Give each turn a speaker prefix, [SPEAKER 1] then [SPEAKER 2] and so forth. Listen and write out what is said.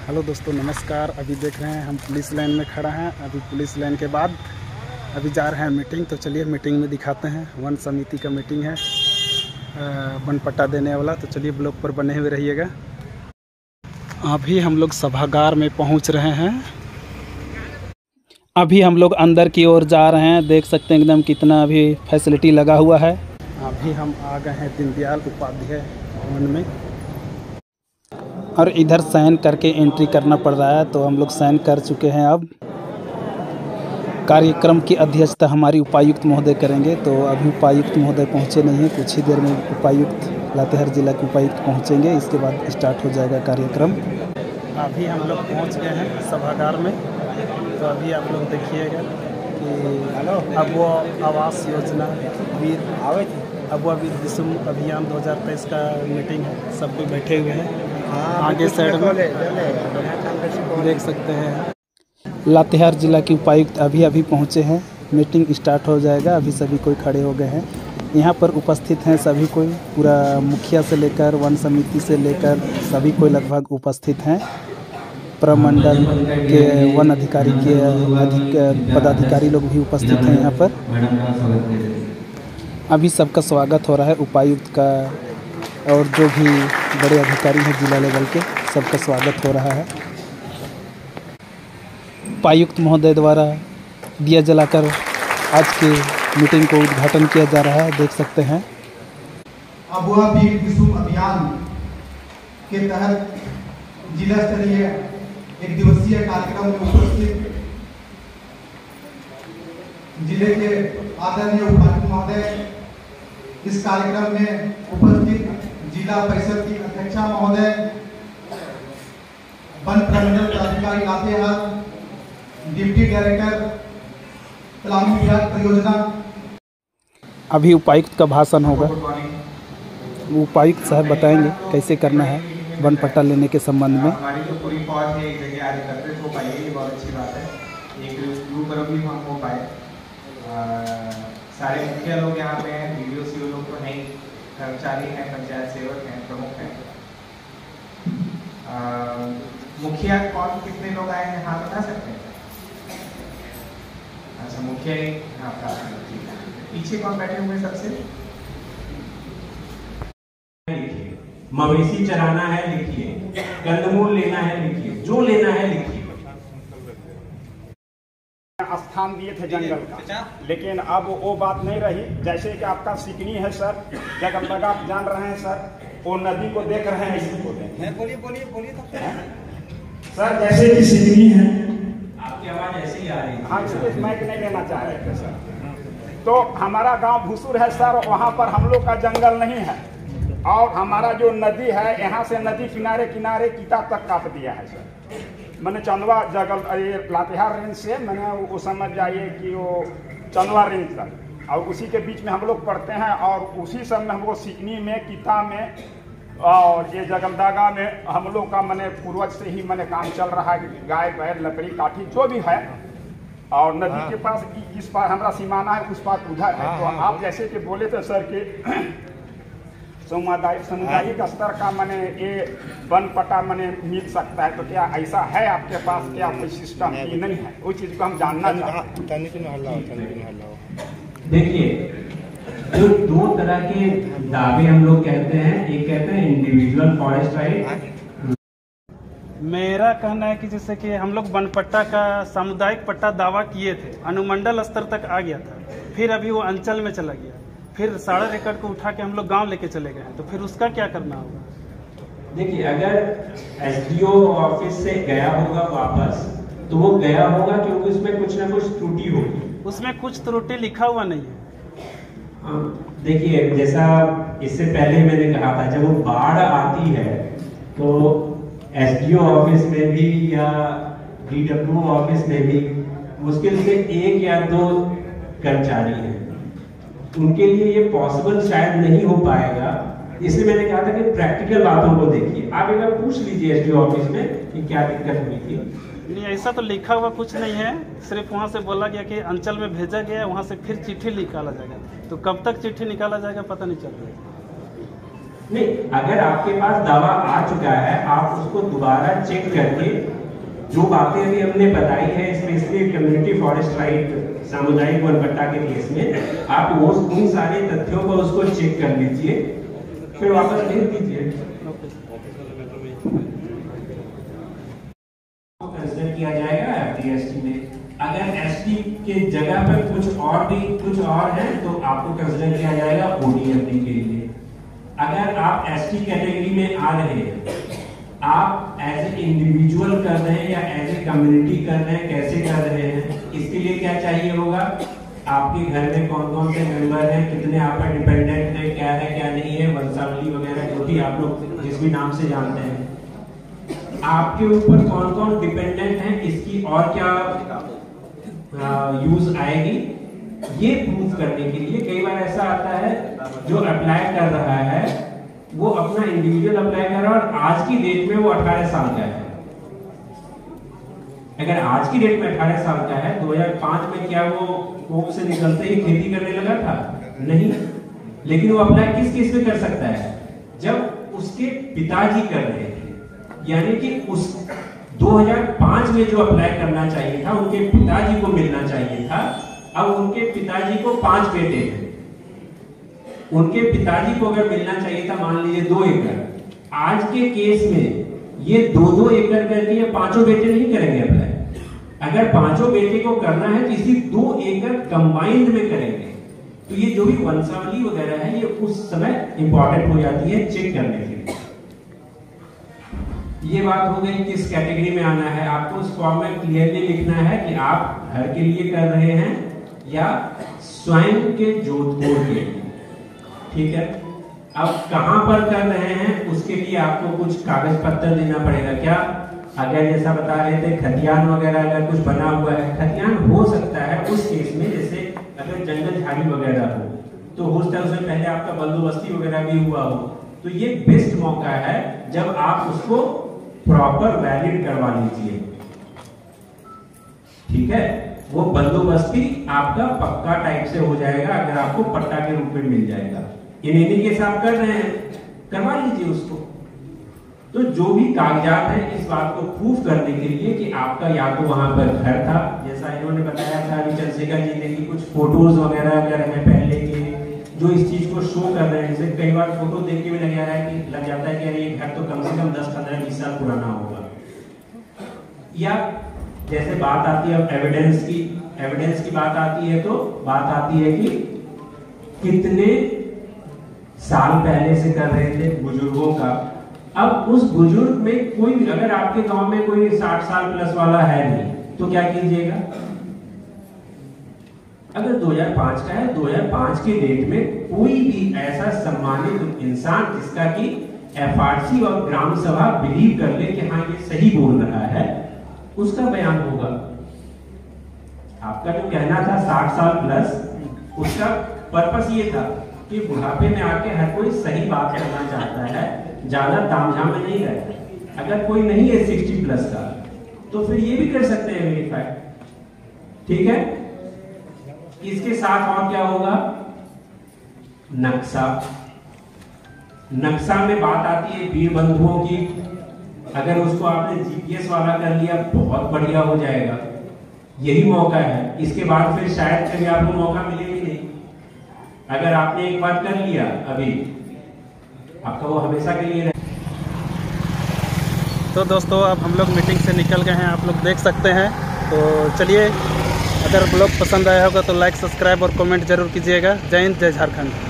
[SPEAKER 1] Hello दोस्तों, नमस्कार। अभी देख रहे हैं हम पुलिस लाइन में खड़ा हैं। अभी पुलिस लाइन के बाद अभी जा रहे हैं मीटिंग। तो चलिए मीटिंग में दिखाते हैं। वन समिति का मीटिंग है, वन पट्टा देने वाला। तो चलिए ब्लॉग पर बने हुए रहिएगा। अभी हम लोग सभागार में पहुंच रहे हैं। अभी हम लोग अंदर की ओर जा रहे हैं। देख सकते हैं एकदम कितना अभी फैसिलिटी लगा हुआ है। अभी हम आ गए हैं दीनदयाल उपाध्याय भवन में, और इधर साइन करके एंट्री करना पड़ रहा है। तो हम लोग साइन कर चुके हैं। अब कार्यक्रम की अध्यक्षता हमारी उपायुक्त महोदय करेंगे। तो अभी उपायुक्त महोदय पहुंचे नहीं हैं। कुछ ही देर में उपायुक्त लातेहार जिला के उपायुक्त पहुंचेंगे। इसके बाद स्टार्ट हो जाएगा कार्यक्रम। अभी हम लोग पहुंच गए हैं सभागार में। तो अभी आप लोग देखिएगा कि अब वो आवास योजना अबुआ वीर दिसुम अभियान 2023 का मीटिंग है। सब कोई बैठे हुए हैं। आगे साइड में देख सकते हैं लातेहार जिला के उपायुक्त अभी पहुंचे हैं। मीटिंग स्टार्ट हो जाएगा। अभी सभी कोई खड़े हो गए हैं। यहाँ पर उपस्थित हैं सभी कोई, पूरा मुखिया से लेकर वन समिति से लेकर सभी कोई लगभग उपस्थित हैं। प्रमंडल के वन अधिकारी के पदाधिकारी लोग भी उपस्थित हैं यहाँ पर। अभी सबका स्वागत हो रहा है उपायुक्त का, और जो भी बड़े अधिकारी हैं जिला लेवल के, सबका स्वागत हो रहा है। उपायुक्त महोदय द्वारा दिया जलाकर आज के मीटिंग को उद्घाटन किया जा रहा है। देख सकते हैं
[SPEAKER 2] अबुआ वीर दिसुम अभियान के तहत जिला स्तरीय एक दिवसीय कार्यक्रम में उपस्थित जिले के आदरणीय उपायुक्त महोदय, इस कार्यक्रम में उपस्थित जिला परिषद की अध्यक्षा महोदय, वन प्रमंडल पदाधिकारी लातेहार, डिप्टी डायरेक्टर प्लानिंग विभाग परियोजना।
[SPEAKER 1] अभी उपायुक्त का भाषण होगा। उपायुक्त साहब बताएंगे कैसे करना है वन पट्टा लेने के संबंध में।
[SPEAKER 3] हमारी जो पूरी फौज है एक जगह आज एकत्रित हो पाई है, ये बहुत अच्छी बात है। एक ग्रुप पर भी हम हो पाए। सारे मुखिया लोग यहाँ पे हैं, वीडियो सीओ लोग तो नहीं, कर्मचारी हैं, पंचायत सेवक हैं, प्रमुख हैं। मुखिया कौन कितने लोग आए हैं हाँ बता सकते हैं? अच्छा, मुखिया ही हाँ का पीछे कौन बैठे हुए सबसे?
[SPEAKER 4] मवेशी चराना है लिखिए, कंदमूल लेना है लिखिए, जो लेना है लिखिए।
[SPEAKER 5] स्थान दिए थे जंगल का, लेकिन अब वो बात नहीं रही। जैसे कि आपका सिकनी है सर, जगह आप जान रहे हैं सर, वो नदी को देख रहे हैं, इसी को देख रहे हैं। बोलिए सर, जैसे कि सिकनी है,
[SPEAKER 4] आपकी आवाज ऐसे ही आ रही है।
[SPEAKER 5] हाँ, इसलिए माइक नहीं लेना चाह रहे थे सर। तो हमारा गांव भूसुर है सर, वहाँ पर हम लोग का जंगल नहीं है, और हमारा जो नदी है, यहाँ से नदी किनारे किनारे किता तक काट दिया है सर। मैंने चंदवा जगल ये लातेहार रेंज से मैंने वो समझ जाइए कि वो चंदवा रेंज तक, और उसी के बीच में हम लोग पढ़ते हैं। और उसी समय में हमको सिकनी में, किता में और ये जगलदागा में हम लोग का मैंने पूर्वज से ही मैंने काम चल रहा है। गाय बैल लकड़ी काठी जो भी है, और नदी के पास इस पार हमारा सीमाना है, उस पार उधर है। तो आप जैसे कि बोले थे सर कि सामुदायिक स्तर का मैंने ये वन पट्टा मैंने मिल सकता है, तो क्या ऐसा है आपके पास? क्या कोई सिस्टम ये नहीं है? उस चीज को हम जानना चाहते हैं।
[SPEAKER 4] देखिए, जो दो तरह के दावे हम लोग कहते हैं, एक कहते हैं इंडिविजुअल फॉरेस्ट राइट।
[SPEAKER 1] मेरा कहना है कि जैसे कि हम लोग वन पट्टा का सामुदायिक पट्टा दावा किए थे, अनुमंडल स्तर तक आ गया था, फिर अभी वो अंचल में चला गया, फिर 1.5 एकड़ को उठा के हम लोग गांव लेके चले गए। तो फिर उसका क्या करना होगा?
[SPEAKER 4] देखिए, अगर एसडीओ ऑफिस से गया होगा वापस, तो वो गया होगा क्योंकि उसमें कुछ ना कुछ त्रुटि होगी।
[SPEAKER 1] उसमें कुछ त्रुटि लिखा हुआ नहीं है।
[SPEAKER 4] देखिए, जैसा इससे पहले मैंने कहा था, जब वो बाढ़ आती है तो एसडीओ ऑफिस में भी या डीडब्ल्यू ऑफिस में भी मुश्किल से 1 या 2 कर्मचारी हैं। उनके लिए ये पॉसिबल शायद नहीं हो पाएगा। इसलिए मैंने कहा था कि प्रैक्टिकल बातों को देखिए। आप एक बार पूछ लीजिए एसडीओ ऑफिस में कि क्या दिक्कत हुई थी।
[SPEAKER 1] नहीं, ऐसा तो लिखा हुआ कुछ नहीं है। सिर्फ वहाँ से बोला गया कि अंचल में भेजा गया, वहाँ से फिर चिट्ठी निकाला जाएगा। तो कब तक चिट्ठी निकाला जाएगा पता नहीं चल रहा है।
[SPEAKER 4] नहीं, अगर आपके पास दावा आ चुका है, आप उसको दोबारा चेक करके जो बातें अभी हमने बताई है, स्पेशली कम्युनिटी फॉरेस्ट राइट सामुदायिक वन पट्टा के केस में, आप वो उन सारे तथ्यों को उसको चेक कर लीजिए, फिर वापस भेज दीजिए। कंसिडर किया जाएगा एफडीएसटी में। अगर एसटी के जगह पर कुछ और है तो आपको कंसिडर किया जाएगा ओडीएफडी के लिए। अगर आप एसटी कैटेगरी में आ रहे हैं, आप एज ए इंडिविजुअल कर रहे हैं या एज ए कम्युनिटी कर रहे हैं, कैसे कर रहे हैं, इसके लिए क्या चाहिए होगा, आपके घर में कौन कौन से मेंबर हैं, कितने आप पर डिपेंडेंट हैं, क्या है क्या नहीं है, वंशावली वगैरह जो भी आप लोग जिस भी नाम से जानते हैं, आपके ऊपर कौन कौन डिपेंडेंट हैं, इसकी और क्या यूज आएगी, ये प्रूफ करने के लिए कई बार ऐसा आता है जो अप्लाई कर रहा है वो अपना इंडिविजुअल अप्लाई कर रहा है और आज की डेट में वो 18 साल का है। अगर आज की डेट में 18 साल का है, 2005 में क्या वो कोख से निकलते ही खेती करने लगा था? नहीं। लेकिन वो अप्लाई किस केस में कर सकता है? जब उसके पिताजी कर रहे थे, यानी कि उस 2005 में जो अप्लाई करना चाहिए था, उनके पिताजी को मिलना चाहिए था। अब उनके पिताजी को 5 बेटे हैं, उनके पिताजी को अगर मिलना चाहिए था मान लीजिए 2 एकड़, आज के केस में ये 2-2 एकड़ करके ये 5 बेटे नहीं करेंगे अप्लाई। अगर 5 बेटे को करना है तो इसी 2 एकड़ कंबाइंड में करेंगे। तो ये जो भी वंशावली वगैरह है ये उस समय इंपॉर्टेंट हो जाती है चेक करने के लिए। ये बात हो गई किस कैटेगरी में आना है। आपको उस फॉर्म में क्लियरली लिखना है कि आप घर के लिए कर रहे हैं या स्वयं के जोधपुर के लिए, ठीक है। अब कहां पर कर रहे हैं उसके लिए आपको कुछ कागज पत्र देना पड़ेगा। क्या? अगर जैसा बता रहे थे खतियान वगैरह अगर कुछ बना हुआ है, खतियान हो सकता है उस केस में, जैसे अगर जंगल झाड़ी वगैरह हो तो हो सकता है उसमें पहले आपका बंदोबस्ती वगैरह भी हुआ हो, तो ये बेस्ट मौका है जब आप उसको प्रॉपर वैलिड करवा लीजिए, ठीक है। वो बंदोबस्ती आपका पक्का टाइप से हो जाएगा अगर आपको पट्टा के रूप में मिल जाएगा। इन एनी केस आप कर रहे हैं, करवा लीजिए उसको। तो जो भी कागजात हैं इस बात को प्रूफ करने के लिए कि आपका या तो वहां पर घर था, जैसा इन्होंने बताया था अभी चंद्रशेखर जी ने, कि कुछ फोटोज वगैरह अगर है पहले के जो इस चीज को शो कर रहे हैं, जैसे कई बार फोटो देख के भी लग जाता है कि ये घर तो कम से कम 10-15-20 साल पुराना होगा। या जैसे बात आती है अब एविडेंस की बात आती है, तो बात आती है कि कितने साल पहले से कर रहे थे बुजुर्गों का। अब उस बुजुर्ग में कोई, अगर आपके गांव में कोई 60 साल प्लस वाला है नहीं, तो क्या कीजिएगा? अगर 2005 का है, 2005 के डेट में कोई भी ऐसा सम्मानित इंसान जिसका कि एफआरसी और ग्राम सभा बिलीव कर ले कि हाँ ये सही बोल रहा है, उसका बयान होगा। आपका जो कहना था 60 साल प्लस, उसका पर्पस ये था कि बुढ़ापे में आके हर कोई सही बात करना चाहता है, ज्यादा तामझाम में नहीं रहता। अगर कोई नहीं है 60 प्लस का तो फिर ये भी कर सकते हैं वेरीफाई, ठीक है। इसके साथ और क्या होगा? नक्शा में बात आती है वीर बंधुओं की। अगर उसको आपने जीपीएस वाला कर लिया बहुत बढ़िया हो जाएगा, यही मौका है। इसके बाद फिर शायद कभी आपको मौका मिले भी नहीं। अगर आपने एक बार कर लिया अभी, आपका वो हमेशा के लिए रहे।
[SPEAKER 1] तो दोस्तों अब हम लोग मीटिंग से निकल गए हैं, आप लोग देख सकते हैं। तो चलिए, अगर ब्लॉग पसंद आया होगा तो लाइक, सब्सक्राइब और कमेंट जरूर कीजिएगा। जय हिंद, जय झारखंड।